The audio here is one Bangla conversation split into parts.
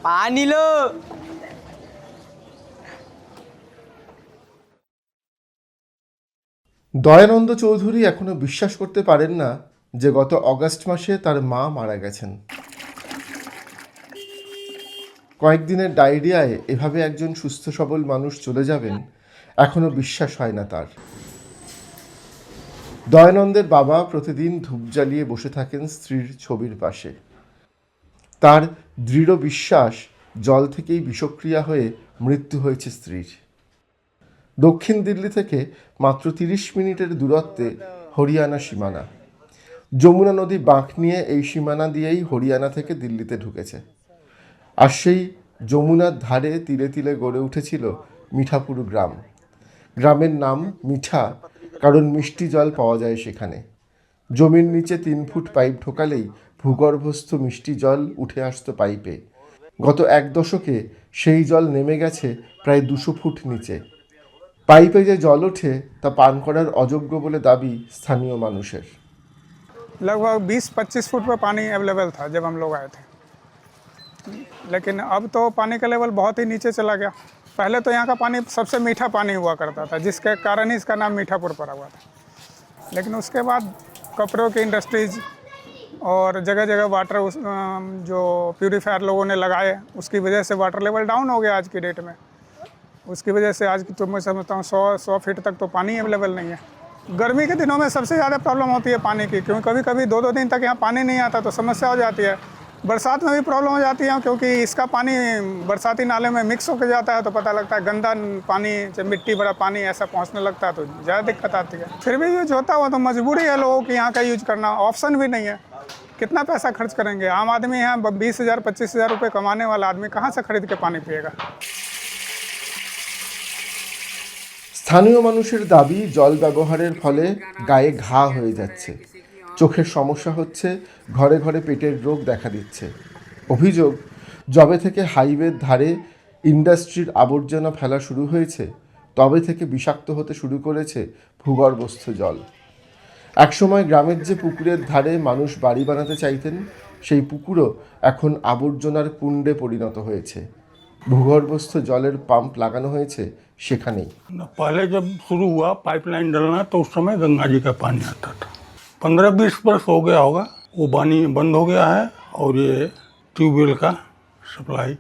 पानी लो। দয়ানন্দ চৌধুরী এখনো বিশ্বাস করতে পারেন না যে গত অগাস্ট মাসে তার মা মারা গেছেন। কয়েকদিনের ডায়রিয়ায় এভাবে একজন সুস্থ সবল মানুষ চলে যাবেন এখনো বিশ্বাস হয় না তার। দয়ানন্দের বাবা প্রতিদিন ধূপ জ্বালিয়ে বসে থাকেন স্ত্রীর ছবির পাশে। তার দৃঢ় বিশ্বাস জল থেকেই বিষক্রিয়া হয়ে মৃত্যু হয়েছে স্ত্রীর। দক্ষিণ দিল্লি থেকে মাত্র 30 মিনিটের দূরত্বে হরিয়ানা সীমানা। যমুনা নদী বাঁক নিয়ে এই সীমানা দিয়েই হরিয়ানা থেকে দিল্লিতে ঢুকেছে। আর সেই যমুনার ধারে তিলে তিলে গড়ে উঠেছিল মিঠাপুর গ্রাম। গ্রামের নাম মিঠা কারণ মিষ্টি জল পাওয়া যায় সেখানে। জমির নিচে 3 ফুট পাইপ ঢোকালেই ভূগর্ভস্থ মিষ্টি জল উঠে আসতো পাইপে। গত 1 দশকে সেই জল নেমে গেছে প্রায় 200 ফুট নিচে। পাইপে যে জল ওঠে তা পান করার অযোগ্য বলে দাবি স্থানীয় মানুষের। लगभग 20-25 फुट पर पानी अवेलेबल था जब हम लोग आए थे, लेकिन अब तो पानी का लेवल बहुत ही नीचे चला गया। पहले तो यहाँ का पानी सबसे मीठा पानी हुआ करता था, जिसके कारण ही इसका नाम मीठापुर पड़ा हुआ था। लेकिन उसके बाद कपड़ों की इंडस्ट्रीज़ और जगह जगह वाटर जो प्यूरीफायर लोगों ने लगाए, उसकी वजह से वाटर लेवल डाउन हो गया आज की डेट में। उसकी वजह से आज की तो मैं समझता हूँ 100 फीट तक तो पानी अवेलेबल नहीं है। गर्मी के दिनों में सबसे ज़्यादा प्रॉब्लम होती है पानी की, क्योंकि कभी कभी 2-2 दिन तक यहाँ पानी नहीं आता तो समस्या हो जाती है। बरसात में भी प्रॉब्लम हो जाती है, क्योंकि इसका पानी बरसाती नाले में मिक्स होकर जाता है तो पता लगता है गंदा पानी, जब मिट्टी भरा पानी ऐसा पहुँचने लगता है तो ज़्यादा दिक्कत आती है। फिर भी यूज होता हुआ तो मजबूरी है लोगों की यहाँ का यूज करना, ऑप्शन भी नहीं है। कितना पैसा खर्च करेंगे? आम आदमी है 20,000-25,000 रुपये कमाने वाला आदमी कहाँ से खरीद के पानी पिएगा? স্থানীয় মানুষের দাবি জল ব্যবহারের ফলে গায়ে ঘা হয়ে যাচ্ছে, চোখের সমস্যা হচ্ছে, ঘরে ঘরে পেটের রোগ দেখা দিচ্ছে। অভিযোগ, যবে থেকে হাইওয়ের ধারে ইন্ডাস্ট্রির আবর্জনা ফেলা শুরু হয়েছে তবে থেকে বিষাক্ত হতে শুরু করেছে ভূগর্ভস্থ জল। একসময় গ্রামের যে পুকুরের ধারে মানুষ বাড়ি বানাতে চাইতেন সেই পুকুরও এখন আবর্জনার কুণ্ডে পরিণত হয়েছে। ভূগর্ভস্থ জলের পাম্প লাগানো হয়েছে সেখানেই। पहले जब शुरू हुआ पाइपलाइन डलना तो उस समय गंगा जी का पानी आता था। 15-20 वर्ष हो गया होगा, वो पानी बंद हो गया है और ये ट्यूबवेल का सप्लाई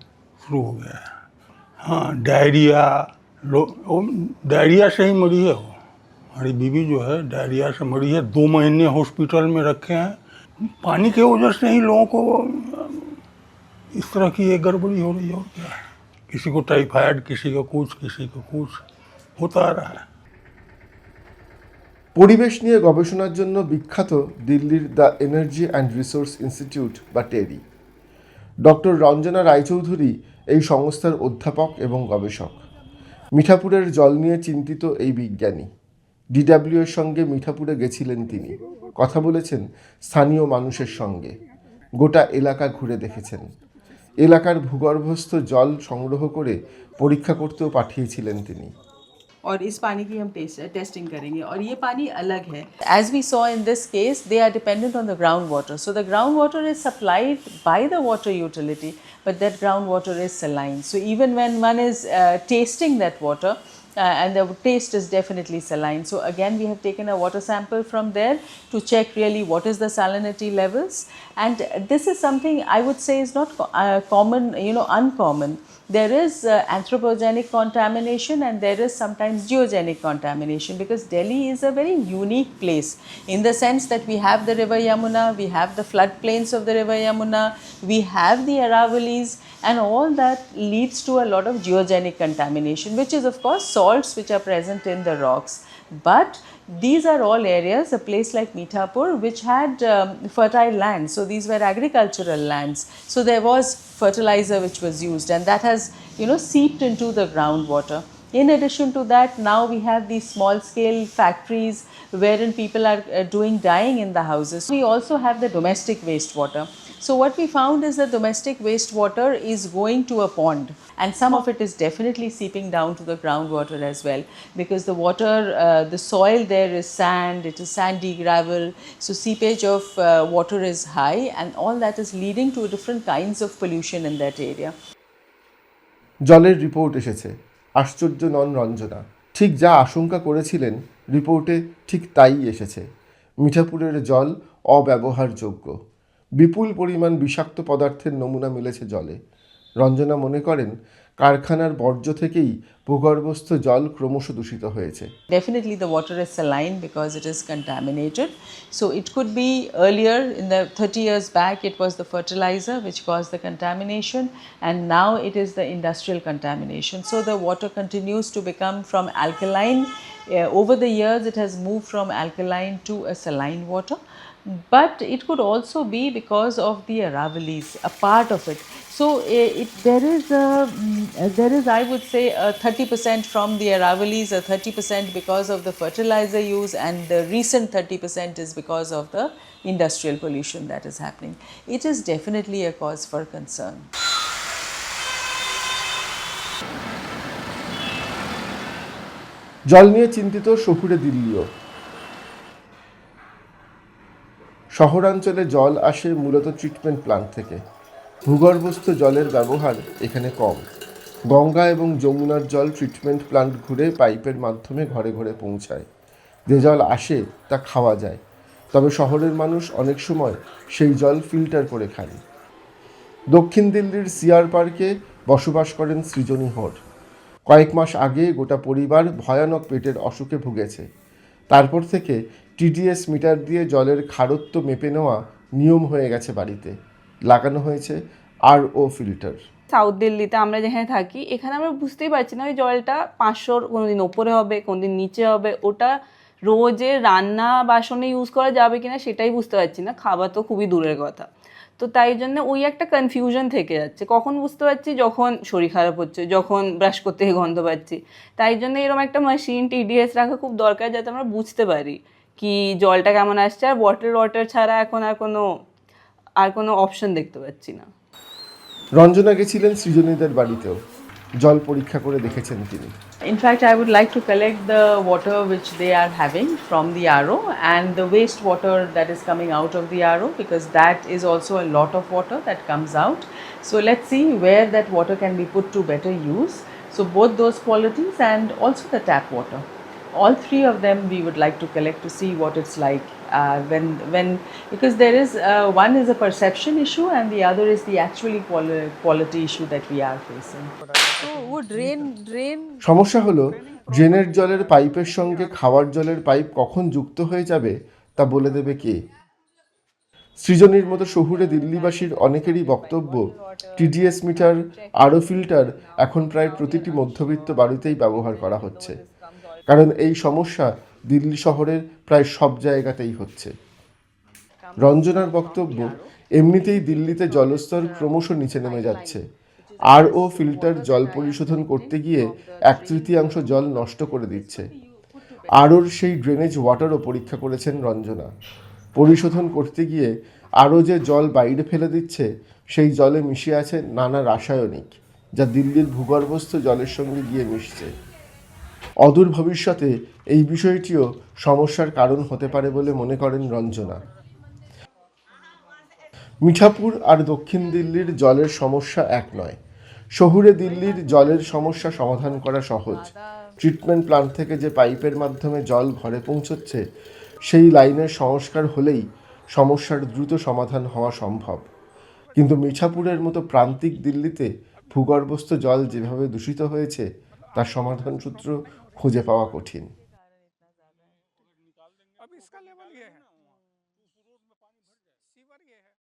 शुरू हो गया है। हाँ, डायरिया से ही मरी है वो। हमारी बीवी जो है डायरिया से मरी है, 2 महीने हॉस्पिटल में रखे हैं। पानी की वजह से ही लोगों को इस तरह की ये गड़बड़ी हो रही है। और क्या है, किसी को टाइफाइड, किसी को कुछ होता आ रहा है। পরিবেশ নিয়ে গবেষণার জন্য বিখ্যাত দিল্লির the energy and resource institute বা টেরি। ডক্টর রঞ্জনা রায়চৌধুরী এই সংস্থার অধ্যাপক এবং গবেষক। মিঠাপুরের জল নিয়ে চিন্তিত এই বিজ্ঞানী। ডিডব্লিউ এর সঙ্গে মিঠাপুরে গেছিলেন তিনি, কথা বলেছেন স্থানীয় মানুষের সঙ্গে, গোটা এলাকা ঘুরে দেখেছেন। এলাকার ভূগর্ভস্থ জল সংগ্রহ করে পরীক্ষা করতেও পাঠিয়েছিলেন তিনি। और इस पानी की हम टेस्टिंग करेंगे और ये पानी अलग है. As we saw in this case, they are dependent on the groundwater. So the groundwater is supplied by the water utility, but that groundwater is saline. So even when one is tasting that water, and the taste is definitely saline. So again, we have taken a water sample from there to check really what is the salinity levels. And this is something I would say is not common, uncommon. There is anthropogenic contamination and there is sometimes geogenic contamination, because Delhi is a very unique place in the sense that we have the river Yamuna, we have the floodplains of the river Yamuna, we have the Aravalis, and all that leads to a lot of geogenic contamination, which is of course salts which are present in the rocks. But these are all areas, a place like Mithapur, which had fertile lands. So these were agricultural lands. So there was fertilizer which was used, and that has, seeped into the groundwater. In addition to that, now we have these small scale factories wherein people are doing dyeing in the houses. We also have the domestic wastewater. So what we found is that domestic wastewater is going to a pond, and some of it is definitely seeping down to the groundwater as well, because the water, the soil there is sand, it is sandy gravel, so seepage of water is high, and all that is leading to different kinds of pollution in that area. জলের রিপোর্ট এসেছে। আশ্চর্য নন রঞ্জনা। ঠিক যা আশঙ্কা করেছিলেন রিপোর্টে ঠিক তাই এসেছে। মিঠাপুরের জল অব্যবহারযোগ্য। বিপুল পরিমাণ বিষাক্ত পদার্থের নমুনা মিলেছে জলে। রঞ্জনা মনে করেন কারখানার বর্জ্য থেকেই ভূগর্ভস্থ জল ক্রমশ দূষিত হয়েছে। Definitely the water is saline because it is contaminated. So it could be earlier, in the 30 years back, it was the fertilizer which caused the contamination, and now it is the industrial contamination. So the water continues to become from alkaline. Over the years it has moved from alkaline to a saline water. But it could also be because of the Aravalis, a part of it. So there is, I would say, a 30% from the Aravalis, a 30% because of the fertilizer use, and the recent 30% is because of the industrial pollution that is happening. It is definitely a cause for concern. জল নিয়ে চিন্তিত শহুরে দিল্লিও। শহরাঞ্চলে জল আসে মূলত ট্রিটমেন্ট প্ল্যান্ট থেকে। ভূগর্ভস্থ জলের ব্যবহার এখানে কম। গঙ্গা এবং যমুনার জল ট্রিটমেন্ট প্ল্যান্ট ঘুরে পাইপের মাধ্যমে ঘরে ঘরে পৌঁছায়। যে জল আসে তা খাওয়া যায়, তবে শহরের মানুষ অনেক সময় সেই জল ফিল্টার করে খায়। দক্ষিণ দিল্লির সিআর পার্কে বসবাস করেন সৃজনী হোর। কয়েক মাস আগে গোটা পরিবার ভয়ানক পেটের অসুখে ভুগেছে। তারপর থেকে টিডিএস মিটার দিয়ে জলের খারত্ব মেপে নেওয়া নিয়ম হয়ে গেছে বাড়িতে। লাগানো হয়েছে আরও ফিল্টার। সাউথ দিল্লিতে আমরা যেখানে থাকি, এখানে আমরা বুঝতেই পারছি না ওই জলটা 500 কোনোদিন ওপরে হবে, কোনোদিন নিচে হবে। ওটা রোজের রান্না বাসনে ইউজ করা যাবে কিনা সেটাই বুঝতে পারছি না, খাওয়া তো খুবই দূরের কথা। তো তাই জন্য ওই একটা কনফিউশন থেকে যাচ্ছে। কখন বুঝতে পারছি? যখন শরীর খারাপ হচ্ছে, যখন ব্রাশ করতে গিয়ে গন্ধ পাচ্ছি। তাই জন্য এরকম একটা মেশিন টিডিএস রাখা খুব দরকার, যাতে আমরা বুঝতে পারি কি জলটা কেমন আসছে। আর বটল ওয়াটার ছাড়া এখন আর কোনো অপশন দেখতে পাচ্ছি না। রঞ্জনা গেছিলেন সৃজনীদের বাড়িতেও। জল পরীক্ষা করে দেখেছেন তিনি। In fact, I would like to collect the water which they are having from the RO and the wastewater that is coming out of the RO, because that is also a lot of water that comes out. So let's see where that water can be put to better use. So both those qualities and also the tap water. All three of them we would like to collect to see what it's like when because there is one is a perception issue and the other is the actually quality issue that we are facing. So would drain সমস্যা হলো ড্রেনের জলের পাইপের সঙ্গে খাওয়ার জলের পাইপ কখন যুক্ত হয়ে যাবে তা বলে দেবে কে? সৃজনীর মতো শহুরে দিল্লিবাসীর অনেকেরই বক্তব্য, টিডিএস মিটার, আরও ফিল্টার এখন প্রায় প্রতিটি মধ্যবিত্ত বাড়িতেই ব্যবহার করা হচ্ছে, কারণ এই সমস্যা দিল্লি শহরের প্রায় সব জায়গাতেই হচ্ছে। রঞ্জনার বক্তব্য, এমনিতেই দিল্লিতে জলস্তর ক্রমশ নিচে নেমে যাচ্ছে। আরও ফিল্টার জল পরিশোধন করতে গিয়ে 1/3 জল নষ্ট করে দিচ্ছে। আরওর সেই ড্রেনেজ ওয়াটারও পরীক্ষা করেছেন রঞ্জনা। পরিশোধন করতে গিয়ে আরও যে জল বাইরে ফেলে দিচ্ছে সেই জলে মিশে আছে নানা রাসায়নিক, যা দিল্লির ভূগর্ভস্থ জলের সঙ্গে গিয়ে মিশছে। অদূর ভবিষ্যতে এই বিষয়টিও সমস্যার কারণ হতে পারে বলে মনে করেন রঞ্জনা। মিঠাপুর আর দক্ষিণ দিল্লির জলের সমস্যা এক নয়। শহুরে দিল্লির জলের সমস্যা সমাধান করা সহজ। ট্রিটমেন্ট প্ল্যান্ট থেকে যে পাইপের মাধ্যমে জল ঘরে পৌঁছচ্ছে সেই লাইনের সংস্কার হলেই সমস্যার দ্রুত সমাধান হওয়া সম্ভব। কিন্তু মিঠাপুরের মতো প্রান্তিক দিল্লিতে ভূগর্ভস্থ জল যেভাবে দূষিত হয়েছে তার সমাধান সূত্র খুঁজে পাওয়া কঠিন। अब इसका लेवल ये है, सीवर ये है।